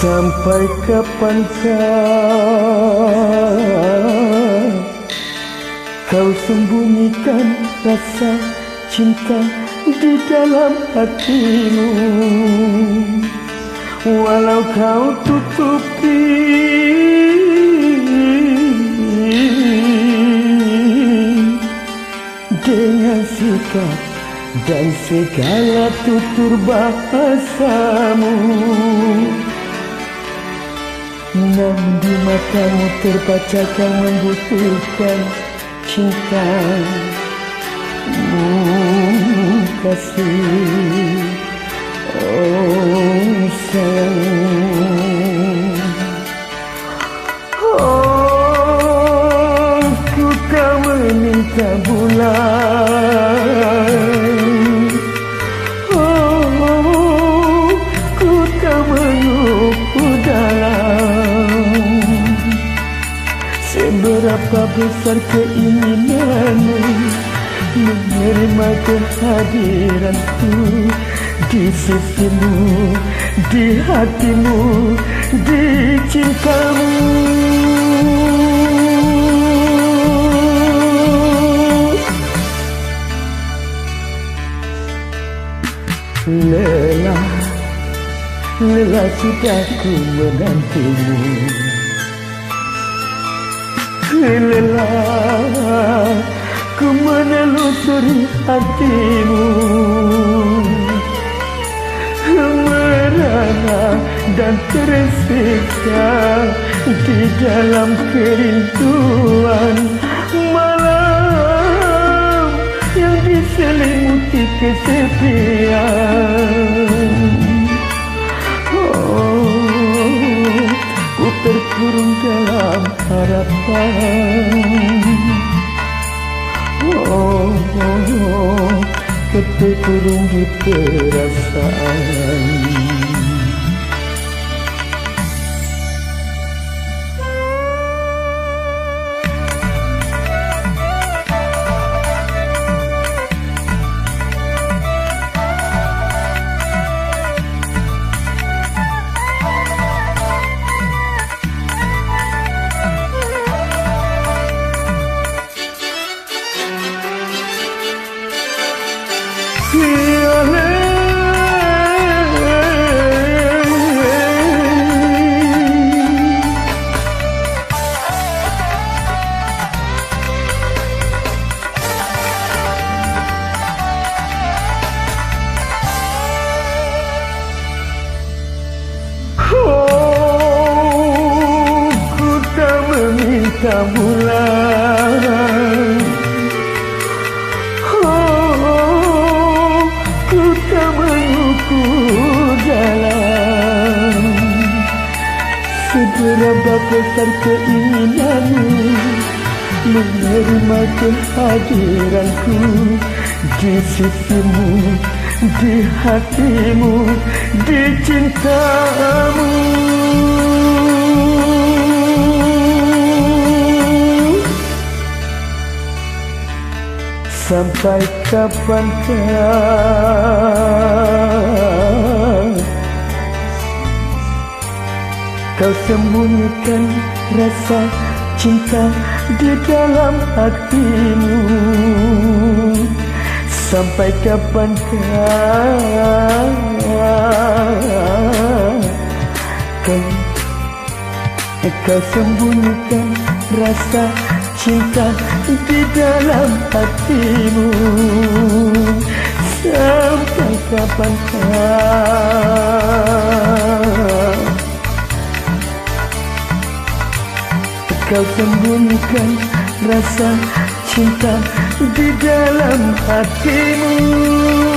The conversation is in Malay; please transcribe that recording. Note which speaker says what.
Speaker 1: Sampai kapankah kau sembunyikan rasa cinta di dalam hatimu? Walau kau tutupi dengan sikap dan segala tutur bahasamu, namun di matamu terbaca kau membutuhkan cinta. Kasih, oh sayang, oh ku tak meminta bulan, oh ku tak menunggu dalam. Seberapa besar keinginanmu menerima kehadiranku di sisimu, di hatimu, di cintamu. Lelah sudah ku menantimu, lelah ku menelusuri hatimu, merana dan tersiksa di dalam kerinduan malam yang diselimuti kesepian. Oh, ku terkurung dalam harapan. Oh, terkurung di perasaan. Bulan, oh, ku tak mengukur dalam. Seberapa besar keinginanmu menerima kehadiranku di sisimu, di hatimu, di cintamu. Sampai kapankah kau sembunyikan rasa cinta di dalam hatimu? Sampai kapankah kau sembunyikan rasa cinta di dalam hatimu? Sampai kapankah kau sembunyikan rasa cinta di dalam hatimu?